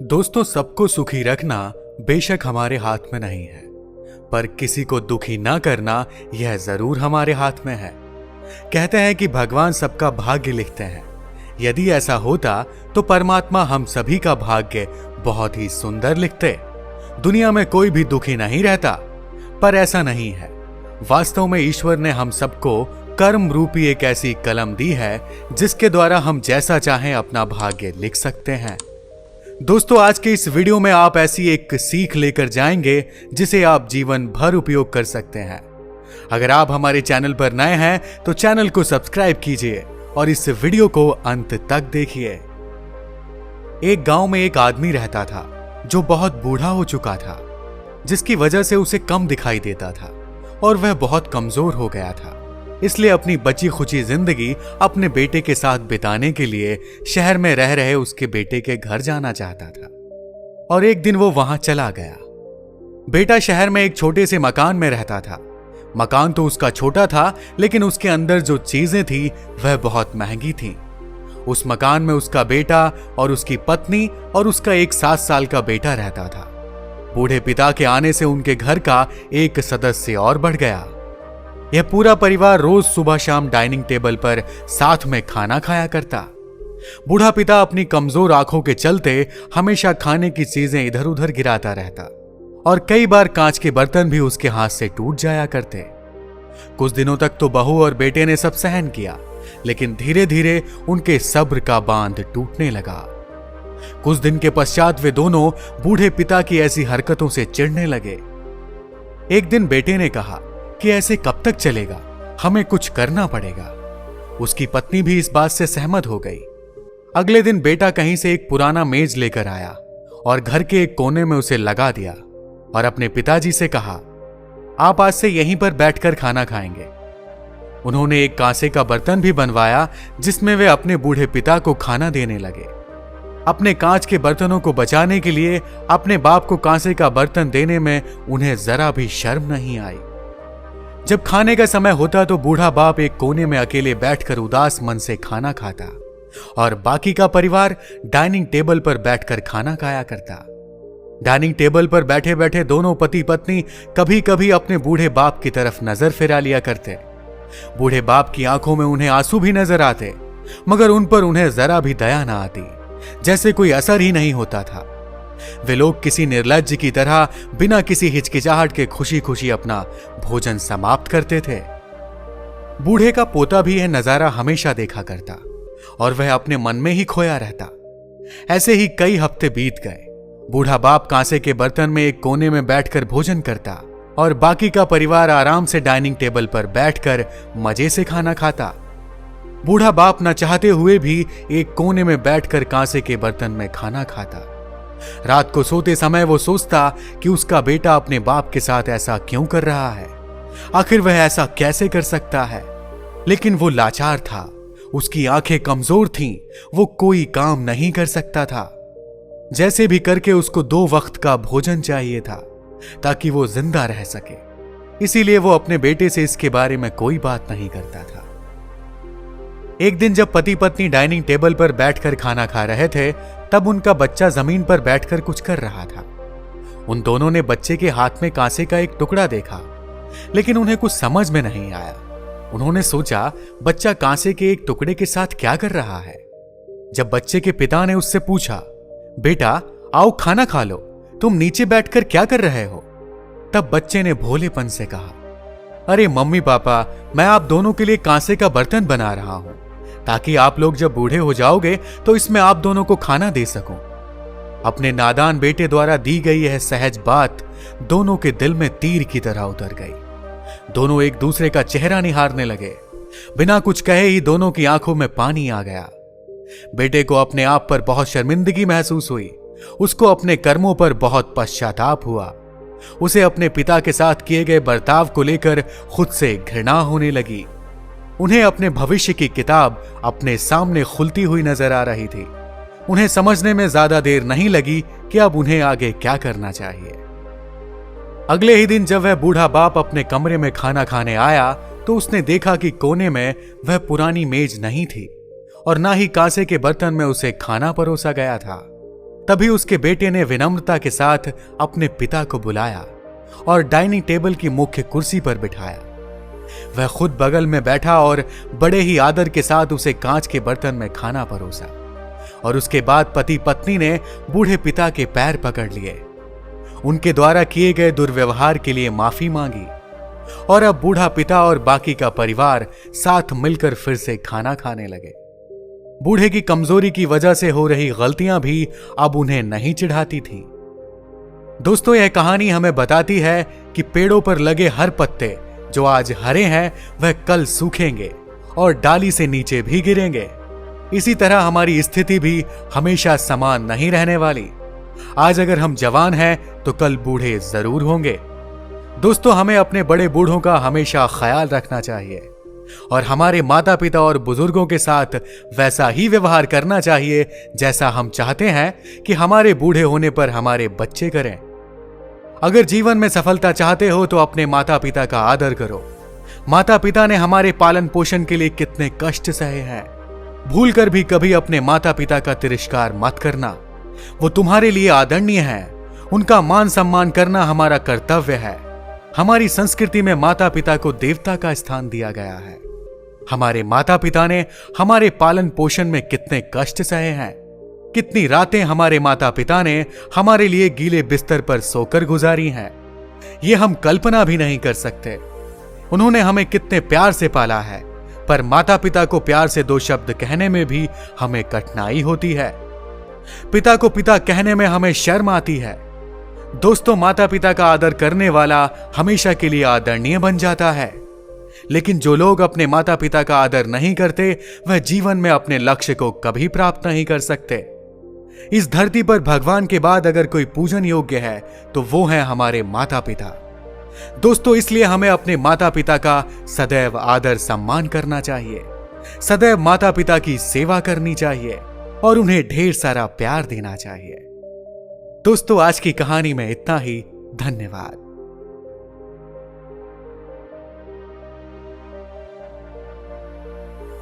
दोस्तों, सबको सुखी रखना बेशक हमारे हाथ में नहीं है, पर किसी को दुखी ना करना यह जरूर हमारे हाथ में है। कहते हैं कि भगवान सबका भाग्य लिखते हैं। यदि ऐसा होता तो परमात्मा हम सभी का भाग्य बहुत ही सुंदर लिखते। दुनिया में कोई भी दुखी नहीं रहता, पर ऐसा नहीं है। वास्तव में ईश्वर ने हम सबको कर्म रूपी एक ऐसी कलम दी है जिसके द्वारा हम जैसा चाहें अपना भाग्य लिख सकते हैं। दोस्तों, आज के इस वीडियो में आप ऐसी एक सीख लेकर जाएंगे जिसे आप जीवन भर उपयोग कर सकते हैं। अगर आप हमारे चैनल पर नए हैं तो चैनल को सब्सक्राइब कीजिए और इस वीडियो को अंत तक देखिए। एक गांव में एक आदमी रहता था जो बहुत बूढ़ा हो चुका था, जिसकी वजह से उसे कम दिखाई देता था और वह बहुत कमजोर हो गया था। इसलिए अपनी बची खुची जिंदगी अपने बेटे के साथ बिताने के लिए शहर में रह रहे उसके बेटे के घर जाना चाहता था। और एक दिन वो वहां चला गया। बेटा शहर में एक छोटे से मकान में रहता था। मकान तो उसका छोटा था, लेकिन उसके अंदर जो चीजें थी वह बहुत महंगी थी। उस मकान में उसका बेटा और उसकी पत्नी और उसका एक 7 साल का बेटा रहता था। बूढ़े पिता के आने से उनके घर का एक सदस्य और बढ़ गया। यह पूरा परिवार रोज सुबह शाम डाइनिंग टेबल पर साथ में खाना खाया करता। बूढ़ा पिता अपनी कमजोर आंखों के चलते हमेशा खाने की चीजें इधर उधर गिराता रहता और कई बार कांच के बर्तन भी उसके हाथ से टूट जाया करते। कुछ दिनों तक तो बहू और बेटे ने सब सहन किया, लेकिन धीरे धीरे उनके सब्र का बांध टूटने लगा। कुछ दिन के पश्चात वे दोनों बूढ़े पिता की ऐसी हरकतों से चिढ़ने लगे। एक दिन बेटे ने कहा कि ऐसे कब तक चलेगा, हमें कुछ करना पड़ेगा। उसकी पत्नी भी इस बात से सहमत हो गई। अगले दिन बेटा कहीं से एक पुराना मेज लेकर आया और घर के एक कोने में उसे लगा दिया और अपने पिताजी से कहा, आप आज से यहीं पर बैठकर खाना खाएंगे। उन्होंने एक कांसे का बर्तन भी बनवाया जिसमें वे अपने बूढ़े पिता को खाना देने लगे। अपने कांच के बर्तनों को बचाने के लिए अपने बाप को कांसे का बर्तन देने में उन्हें जरा भी शर्म नहीं आई। जब खाने का समय होता तो बूढ़ा बाप एक कोने में अकेले बैठकर उदास मन से खाना खाता और बाकी का परिवार डाइनिंग टेबल पर बैठकर खाना खाया करता। डाइनिंग टेबल पर बैठे बैठे दोनों पति पत्नी कभी कभी अपने बूढ़े बाप की तरफ नजर फिरा लिया करते। बूढ़े बाप की आंखों में उन्हें आंसू भी नजर आते, मगर उन पर उन्हें जरा भी दया ना आती, जैसे कोई असर ही नहीं होता था। वे लोग किसी निर्लज्ज की तरह बिना किसी हिचकिचाहट के खुशी खुशी अपना भोजन समाप्त करते थे। बूढ़े का पोता भी यह नजारा हमेशा देखा करता और वह अपने मन में ही खोया रहता। ऐसे ही कई हफ्ते बीत गए। बूढ़ा बाप कांसे के बर्तन में एक कोने में बैठकर भोजन करता और बाकी का परिवार आराम से डाइनिंग टेबल पर बैठकर मजे से खाना खाता। बूढ़ा बाप न चाहते हुए भी एक कोने में बैठकर कांसे के बर्तन में खाना खाता। रात को सोते समय वो सोचता कि उसका बेटा अपने बाप के साथ ऐसा क्यों कर रहा है, आखिर वह ऐसा कैसे कर सकता है। लेकिन वो लाचार था, उसकी आंखें कमजोर थीं, वो कोई काम नहीं कर सकता था। जैसे भी करके उसको 2 वक्त का भोजन चाहिए था ताकि वो जिंदा रह सके। इसीलिए वो अपने बेटे से इसके बारे में कोई बात नहीं करता था। एक दिन जब पति पत्नी डाइनिंग टेबल पर बैठकर खाना खा रहे थे, तब उनका बच्चा जमीन पर बैठकर कुछ कर रहा था। उन दोनों ने बच्चे के हाथ में कांसे का एक टुकड़ा देखा, लेकिन उन्हें कुछ समझ में नहीं आया। उन्होंने सोचा, बच्चा कांसे के एक टुकड़े के साथ क्या कर रहा है। जब बच्चे के पिता ने उससे पूछा, बेटा आओ खाना खा लो, तुम नीचे बैठकर क्या कर रहे हो, तब बच्चे ने भोलेपन से कहा, अरे मम्मी पापा, मैं आप दोनों के लिए कांसे का बर्तन बना रहा हूं ताकि आप लोग जब बूढ़े हो जाओगे तो इसमें आप दोनों को खाना दे सकूं। अपने नादान बेटे द्वारा दी गई यह सहज बात दोनों के दिल में तीर की तरह उतर गई। दोनों एक दूसरे का चेहरा निहारने लगे। बिना कुछ कहे ही दोनों की आंखों में पानी आ गया। बेटे को अपने आप पर बहुत शर्मिंदगी महसूस हुई। उसको अपने कर्मों पर बहुत पश्चाताप हुआ। उसे अपने पिता के साथ किए गए बर्ताव को लेकर खुद से घृणा होने लगी। उन्हें अपने भविष्य की किताब अपने सामने खुलती हुई नजर आ रही थी। उन्हें समझने में ज्यादा देर नहीं लगी कि अब उन्हें आगे क्या करना चाहिए। अगले ही दिन जब वह बूढ़ा बाप अपने कमरे में खाना खाने आया तो उसने देखा कि कोने में वह पुरानी मेज नहीं थी और ना ही कांसे के बर्तन में उसे खाना परोसा गया था। तभी उसके बेटे ने विनम्रता के साथ अपने पिता को बुलाया और डाइनिंग टेबल की मुख्य कुर्सी पर बिठाया। वह खुद बगल में बैठा और बड़े ही आदर के साथ उसे कांच के बर्तन में खाना परोसा और उसके बाद पति पत्नी ने बूढ़े पिता के पैर पकड़ लिए, उनके द्वारा किए गए दुर्व्यवहार के लिए माफी मांगी और अब बूढ़ा पिता और बाकी का परिवार साथ मिलकर फिर से खाना खाने लगे। बूढ़े की कमजोरी की वजह से हो रही गलतियां भी अब उन्हें नहीं चिढ़ाती थी। दोस्तों, यह कहानी हमें बताती है कि पेड़ों पर लगे हर पत्ते जो आज हरे हैं वह कल सूखेंगे और डाली से नीचे भी गिरेंगे। इसी तरह हमारी स्थिति भी हमेशा समान नहीं रहने वाली। आज अगर हम जवान हैं तो कल बूढ़े जरूर होंगे। दोस्तों, हमें अपने बड़े बूढ़ों का हमेशा ख्याल रखना चाहिए और हमारे माता पिता और बुजुर्गों के साथ वैसा ही व्यवहार करना चाहिए जैसा हम चाहते हैं कि हमारे बूढ़े होने पर हमारे बच्चे करें। अगर जीवन में सफलता चाहते हो तो अपने माता पिता का आदर करो। माता पिता ने हमारे पालन पोषण के लिए कितने कष्ट सहे हैं। भूल कर भी कभी अपने माता पिता का तिरस्कार मत करना। वो तुम्हारे लिए आदरणीय है। उनका मान सम्मान करना हमारा कर्तव्य है। हमारी संस्कृति में माता पिता को देवता का स्थान दिया गया है। हमारे माता पिता ने हमारे पालन पोषण में कितने कष्ट सहे हैं। कितनी रातें हमारे माता पिता ने हमारे लिए गीले बिस्तर पर सोकर गुजारी हैं। ये हम कल्पना भी नहीं कर सकते। उन्होंने हमें कितने प्यार से पाला है, पर माता पिता को प्यार से दो शब्द कहने में भी हमें कठिनाई होती है। पिता को पिता कहने में हमें शर्म आती है। दोस्तों, माता पिता का आदर करने वाला हमेशा के लिए आदरणीय बन जाता है, लेकिन जो लोग अपने माता पिता का आदर नहीं करते वह जीवन में अपने लक्ष्य को कभी प्राप्त नहीं कर सकते। इस धरती पर भगवान के बाद अगर कोई पूजन योग्य है तो वो है हमारे माता पिता। दोस्तों, इसलिए हमें अपने माता पिता का सदैव आदर सम्मान करना चाहिए, सदैव माता पिता की सेवा करनी चाहिए और उन्हें ढेर सारा प्यार देना चाहिए। दोस्तों, आज की कहानी में इतना ही। धन्यवाद।